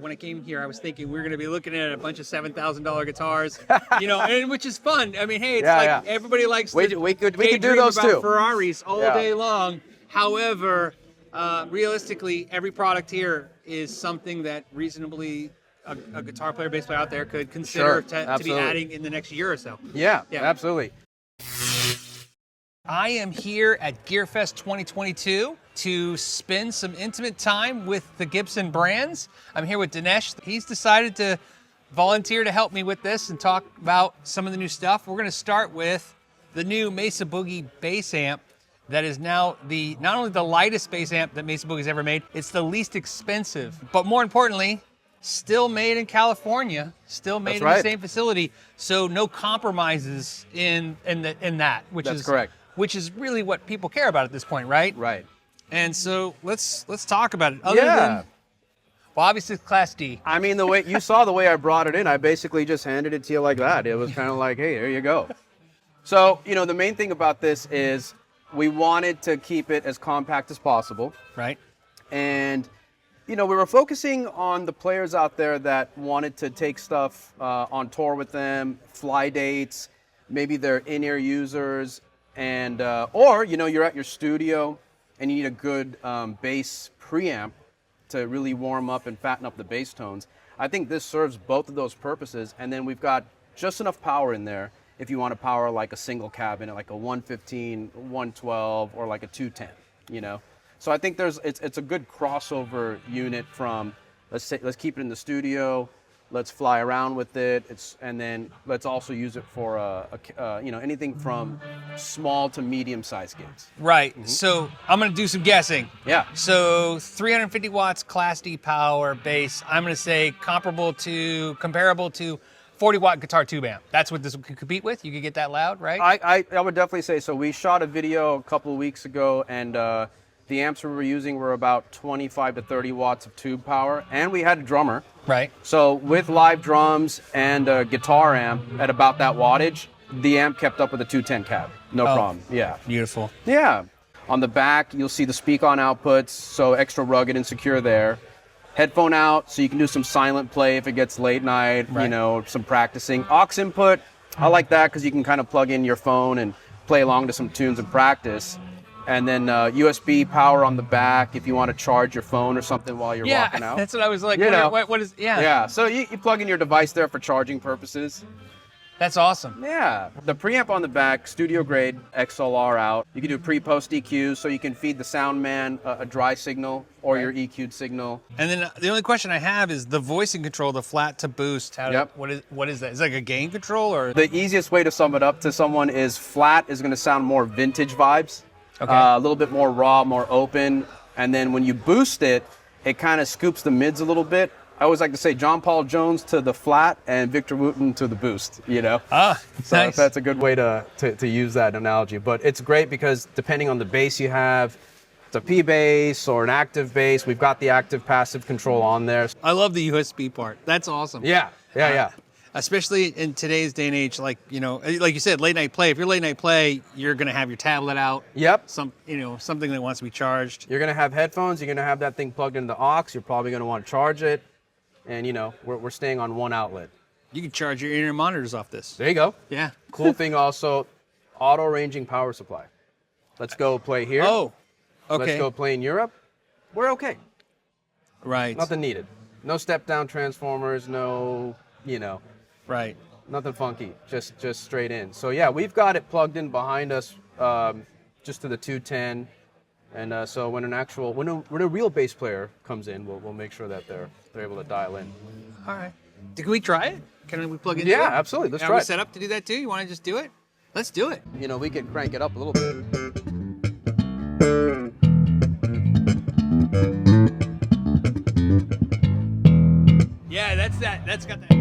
When I came here, I was thinking we were going to be looking at a bunch of $7,000 guitars, you know, and which is fun. I mean, hey, it's everybody likes we could do those about too. Ferraris all day long. However, realistically, every product here is something that reasonably a guitar player, bass player out there could consider to be adding in the next year or so. Yeah, absolutely. I am here at GearFest 2022 to spend some intimate time with the Gibson brands. I'm here with Dinesh. He's decided to volunteer to help me with this and talk about some of the new stuff. We're going to start with the new Mesa Boogie Bass amp that is now not only the lightest bass amp that Mesa Boogie's ever made, it's the least expensive, but more importantly, still made in California, still made in the same facility, so no compromises in that, which is correct. Which is really what people care about at this point, right? Right. And so let's talk about it. Other than, well, obviously it's Class D. I mean, the way you saw the way I brought it in, I basically just handed it to you like that. It was kind of like, hey, there you go. So, you know, the main thing about this is we wanted to keep it as compact as possible. Right. And, you know, we were focusing on the players out there that wanted to take stuff on tour with them, fly dates, maybe they're in-ear users, and or, you know, you're at your studio and you need a good bass preamp to really warm up and fatten up the bass tones. I think this serves both of those purposes, and then we've got just enough power in there if you want to power like a single cabinet, like a 115, 112, or like a 210, you know. So I think it's a good crossover unit from, let's keep it in the studio, let's fly around with it, and then let's also use it for you know, anything from small to medium sized gigs. Right. So I'm going to do some guessing. Yeah. So 350 watts Class D power bass. I'm going to say comparable to 40-watt guitar tube amp. That's what this could compete with. You could get that loud, right? I would definitely say so. We shot a video a couple of weeks ago, and the amps we were using were about 25 to 30 watts of tube power, and we had a drummer. Right. So with live drums and a guitar amp at about that wattage, the amp kept up with a 210 cab. No problem. Yeah. Beautiful. Yeah. On the back, you'll see the speak-on outputs, so extra rugged and secure there. Headphone out, so you can do some silent play if it gets late night, you know, some practicing. Aux input, I like that because you can kind of plug in your phone and play along to some tunes and practice. And then USB power on the back if you want to charge your phone or something while you're walking out. That's what I was like, you know, what is. Yeah, so you plug in your device there for charging purposes. That's awesome. Yeah. The preamp on the back, studio grade XLR out. You can do pre-post EQs, so you can feed the sound man a dry signal or your EQ'd signal. And then the only question I have is the voicing control, the flat to boost. What is that? Is it like a gain control or? The easiest way to sum it up to someone is flat is going to sound more vintage vibes. Okay. A little bit more raw, more open. And then when you boost it, it kind of scoops the mids a little bit. I always like to say John Paul Jones to the flat and Victor Wooten to the boost, you know? So nice. That's a good way to use that analogy. But it's great because depending on the bass you have, it's a P bass or an active bass, we've got the active passive control on there. I love the USB part. That's awesome. Yeah. Especially in today's day and age, like, you know, like you said, late night play. If you're late night play, you're going to have your tablet out. Yep. Something that wants to be charged. You're going to have headphones. You're going to have that thing plugged into the aux. You're probably going to want to charge it. And, you know, we're staying on one outlet. You can charge your in-ear monitors off this. There you go. Yeah. Cool thing also, auto-ranging power supply. Let's go play here. Oh, okay. Let's go play in Europe. We're okay. Right. Nothing needed. No step-down transformers, no, you know. Right. Nothing funky, just straight in. So yeah, we've got it plugged in behind us, just to the 210, and so when a real bass player comes in, we'll make sure that they're able to dial in. All right. Can we try it? Can we plug into it? Yeah, absolutely. Let's try it. Are we it. set up to do that too? You want to just do it? Let's do it. You know, we can crank it up a little bit. Yeah, that's got that.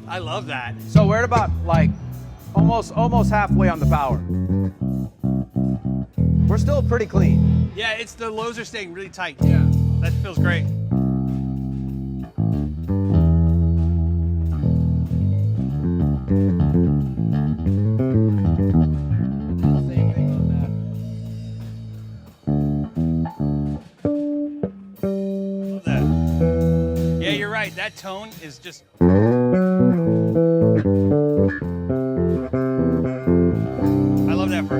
I love that. So we're at about like almost halfway on the power. We're still pretty clean. Yeah, it's the lows are staying really tight. Yeah, that feels great. Same thing on Love that. Yeah, you're right. That tone is just. I love that for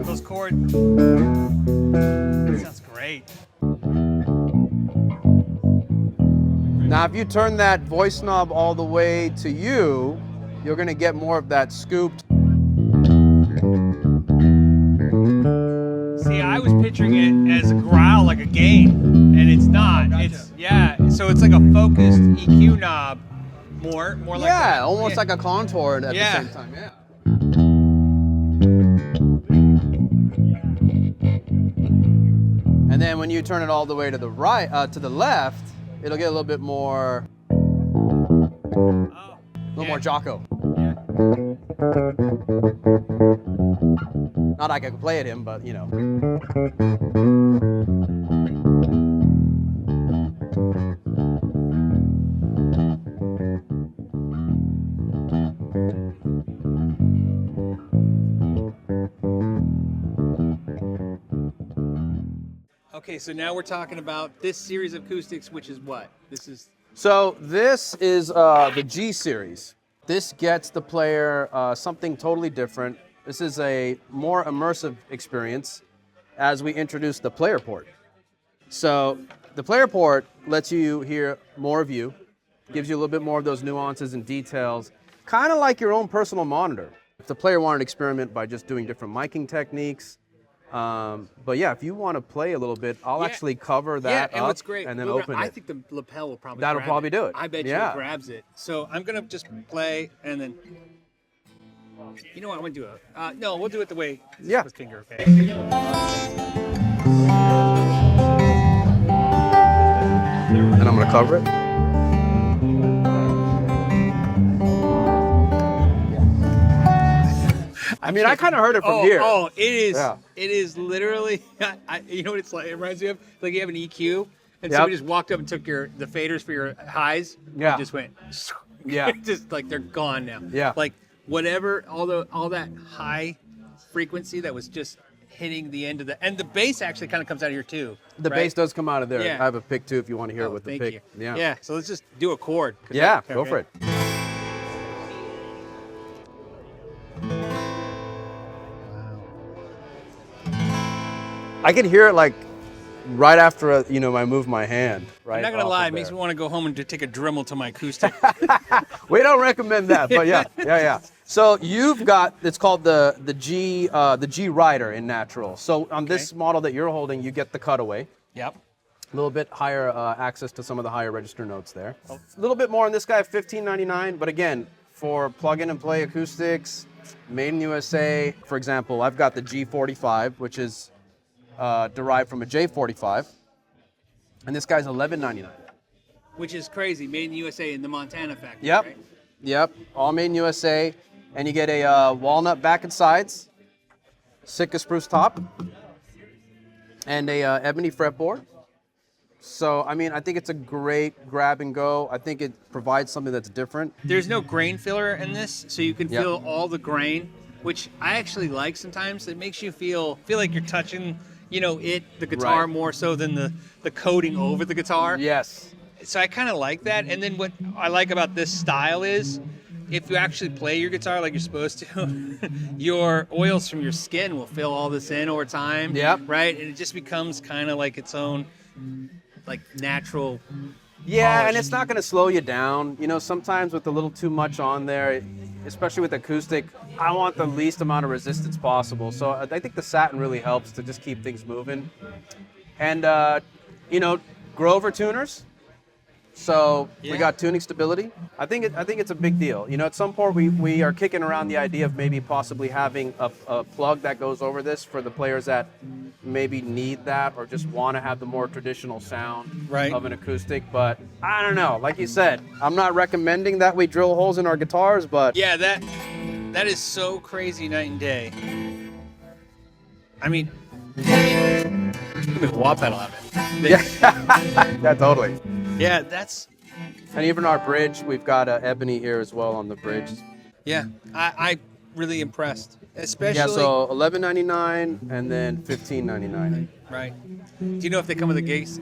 those chords. That sounds great. Now, if you turn that voice knob all the way to you, you're gonna get more of that scooped. See, I was picturing it as a growl, like a gain, and it's not. Gotcha. It's so it's like a focused EQ knob, more like Yeah, that. almost like a contour at Yeah. the same time. Yeah. And then when you turn it all the way to the right, to the left, it'll get a little bit more, more Jocko. Yeah. Not like I can play at him, but you know. Okay, so now we're talking about this series of acoustics, which is what? This is. So this is the G Series. This gets the player something totally different. This is a more immersive experience as we introduce the player port. So the player port lets you hear more of you, gives you a little bit more of those nuances and details, kind of like your own personal monitor. If the player wanted to experiment by just doing different miking techniques, but yeah, if you want to play a little bit, I'll actually cover that and up what's great, and then open I it. think the lapel will probably That'll grab probably it. do it. I bet you it grabs it. So I'm gonna just play and then. You know what? I'm gonna do it. No, we'll do it the way. Yeah. With finger. Okay. And I'm gonna cover it. I mean, I kind of heard it from here. Oh, it is. Yeah. It is literally. You know what it's like? It reminds me of like you have an EQ, and Yep. somebody just walked up and took the faders for your highs. Yeah. And just went. Yeah. Just like they're gone now. Yeah. Like whatever, all that high frequency that was just hitting the end of the bass actually kind of comes out of here too. The right? bass does come out of there. Yeah. I have a pick too if you want to hear it with the Thank pick. you. Yeah. Yeah. So let's just do a chord. Yeah, go for it. I can hear it like right after I move my hand. Right. I'm not gonna off lie, of it makes there. me want to go home and take a Dremel to my acoustic. We don't recommend that, but yeah. So you've got, it's called the G Rider in natural. So on this model that you're holding, you get the cutaway. Yep. A little bit higher access to some of the higher register notes there. A little bit more on this guy, $15.99. But again, for plug-in and play acoustics, made in USA. For example, I've got the G45, which is derived from a J45, and this guy's $11.99. Which is crazy, made in USA in the Montana factory. Yep, Right? yep, all made in USA, and you get a walnut back and sides, Sitka spruce top, and a ebony fretboard. So, I mean, I think it's a great grab and go. I think it provides something that's different. There's no grain filler in this, so you can Yep. feel all the grain, which I actually like sometimes. It makes you feel like you're touching, the guitar Right. more so than the coating over the guitar. Yes. So I kind of like that. And then what I like about this style is if you actually play your guitar like you're supposed to, your oils from your skin will fill all this in over time. Yep. Right? And it just becomes kind of like its own like natural. Yeah, polish. and it's not going to slow you down. Sometimes with a little too much on there, especially with acoustic, I want the least amount of resistance possible. So I think the satin really helps to just keep things moving. And, Grover tuners. So we got tuning stability. I think it's a big deal. At some point we are kicking around the idea of maybe possibly having a plug that goes over this for the players that maybe need that or just want to have the more traditional sound of an acoustic. But I don't know. Like you said, I'm not recommending that we drill holes in our guitars, but Yeah, that is so crazy night and day. I mean, even the wah pedal of it. Yeah, totally. Yeah, that's, And even our bridge, we've got ebony here as well on the bridge. yeah, I really impressed. Especially, Yeah, so $11.99 and then $15.99. right. Do you know if they come with a case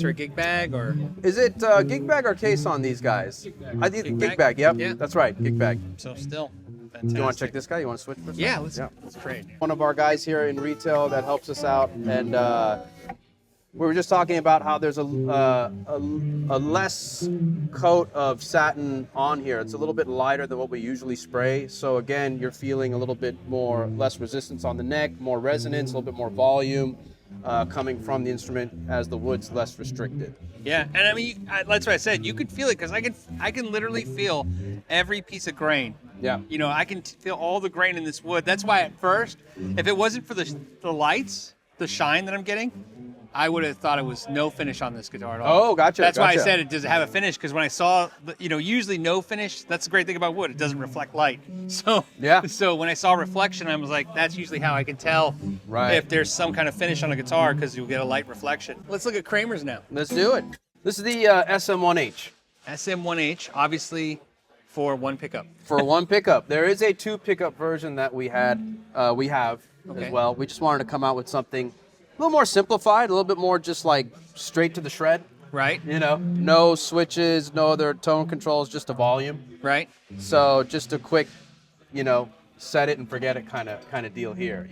or a gig bag, or? Is it gig bag or case on these guys? I think Gig gig bag? bag. Yep, Yeah. that's right, gig bag. So still, fantastic. Do you want to check this guy? You want to switch? For a Yeah, second? let's trade. One of our guys here in retail that helps us out, and we were just talking about how there's a less coat of satin on here. It's a little bit lighter than what we usually spray. So again, you're feeling a little bit more less resistance on the neck, more resonance, a little bit more volume coming from the instrument as the wood's less restricted. Yeah, and I mean, that's what I said. You could feel it because I can literally feel every piece of grain. Yeah. You know, I can feel all the grain in this wood. That's why at first, if it wasn't for the lights, the shine that I'm getting, I would have thought it was no finish on this guitar at all. Oh, gotcha. That's why I gotcha. said it doesn't have a finish, because when I saw, usually no finish, that's the great thing about wood. It doesn't reflect light. So Yeah. So when I saw reflection, I was like, that's usually how I can tell Right. if there's some kind of finish on a guitar, because you'll get a light reflection. Let's look at Kramer's now. Let's do it. This is the SM-1H. SM-1H, obviously for one pickup. For one pickup. There is a 2 pickup version that we have Okay. as well. We just wanted to come out with something a little more simplified, a little bit more just like straight to the shred. Right? You know, no switches, no other tone controls, just a volume. Right? So just a quick, set it and forget it kind of deal here,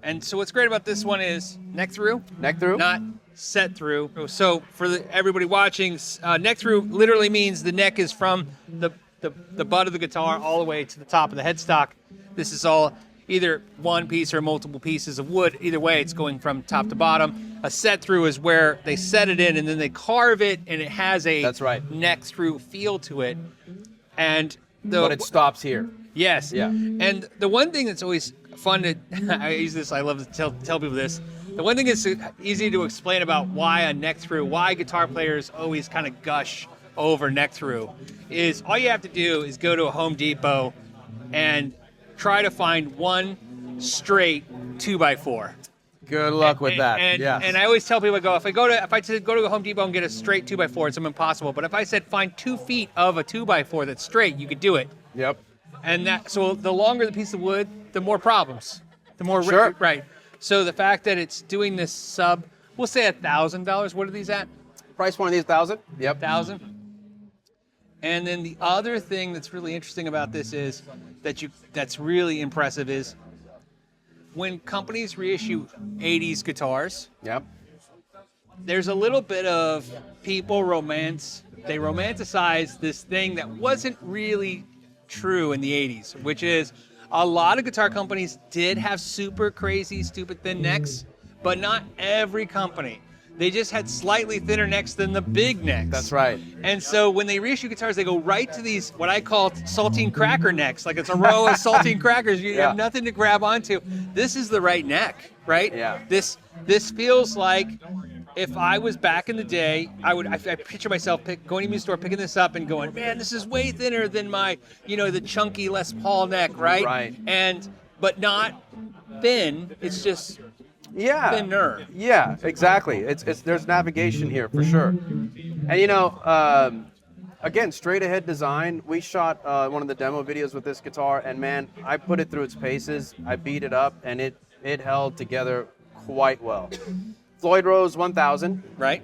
And so what's great about this one is neck through, Neck through? not set through. So for everybody watching, neck through literally means the neck is from the butt of the guitar all the way to the top of the headstock. This is all either one piece or multiple pieces of wood. Either way, it's going from top to bottom. A set through is where they set it in and then they carve it, and it has a That's right. neck through feel to it. And But it stops here. yes. Yeah. And the one thing that's always fun to, I use this, I love to tell people this. The one thing that's easy to explain about why a neck through, why guitar players always kind of gush over neck through, is all you have to do is go to a Home Depot and try to find one straight 2x4. Good luck with that. And, Yes. and I always tell people, if I said go to a Home Depot and get a straight 2x4, it's impossible. But if I said find 2 feet of a 2x4 that's straight, you could do it. Yep. And so the longer the piece of wood, the more problems. The more Sure. right. So the fact that it's doing this sub, we'll say $1,000. What are these at? Price point of these 1,000? Yep. 1,000. And then the other thing that's really interesting about this is that's really impressive is when companies reissue 80s guitars, Yep. there's a little bit of people romanticize this thing that wasn't really true in the 80s, which is a lot of guitar companies did have super crazy, stupid thin necks, but not every company. They just had slightly thinner necks than the big necks. That's right. And so when they reissue guitars, they go right to these, what I call saltine cracker necks. Like it's a row of saltine crackers. You have nothing to grab onto. This is the right neck, right? Yeah. This feels like if I was back in the day, I picture myself going to the music store, picking this up and going, man, this is way thinner than my, the chunky Les Paul neck, right? Right. But not thin. It's just thinner. Yeah, exactly. It's there's navigation here for sure. And again, straight ahead design. We shot one of the demo videos with this guitar, and man, I put it through its paces. I beat it up, and it held together quite well. Floyd Rose 1000, Right?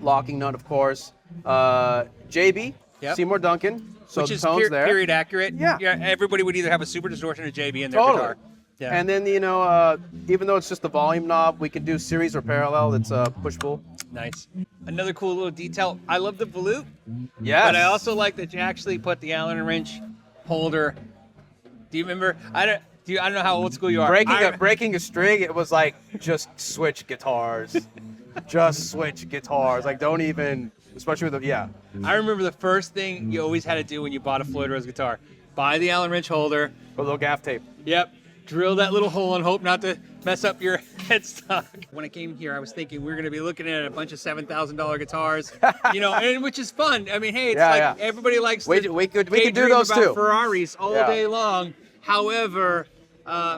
locking nut, of course. JB, Yep. Seymour Duncan. So Which the is tones there. period accurate. Yeah. Everybody would either have a super distortion or JB in their Totally. guitar. Yeah. And then even though it's just the volume knob, we can do series or parallel. It's push-pull. Nice. Another cool little detail. I love the volute, Yes. but I also like that you actually put the Allen wrench holder. Do you remember? I don't know how old school you are. breaking a string. It was like just switch guitars, just switch guitars. Like don't even, especially with I remember the first thing you always had to do when you bought a Floyd Rose guitar: buy the Allen wrench holder. a little gaff tape. Yep. Drill that little hole and hope not to mess up your headstock. When I came here, I was thinking we were going to be looking at a bunch of $7,000 guitars, and which is fun. I mean, hey, it's everybody likes We could do those about too. Ferraris all day long. However,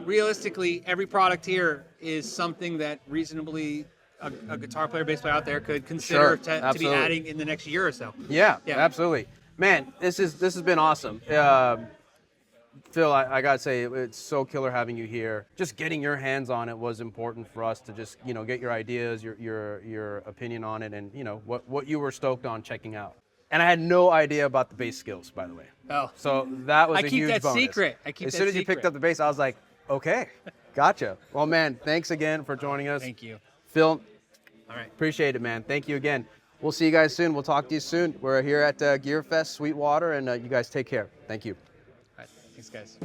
realistically, every product here is something that reasonably a guitar player, bass player out there could consider to be absolutely. adding in the next year or so. Yeah, Yeah. absolutely. Man, this has been awesome. Phil, I gotta say, it's so killer having you here. Just getting your hands on it was important for us to just, get your ideas, your opinion on it, and what you were stoked on checking out. And I had no idea about the bass skills, by the way. Oh. So that was I a keep huge that bonus. secret. I keep as that soon as you secret. picked up the bass, I was like, okay, gotcha. Well, man, thanks again for joining us. Thank you. Phil, All right. appreciate it, man. Thank you again. We'll see you guys soon. We'll talk to you soon. We're here at Gear Fest Sweetwater, and you guys take care. Thank you. All right. Thanks, guys.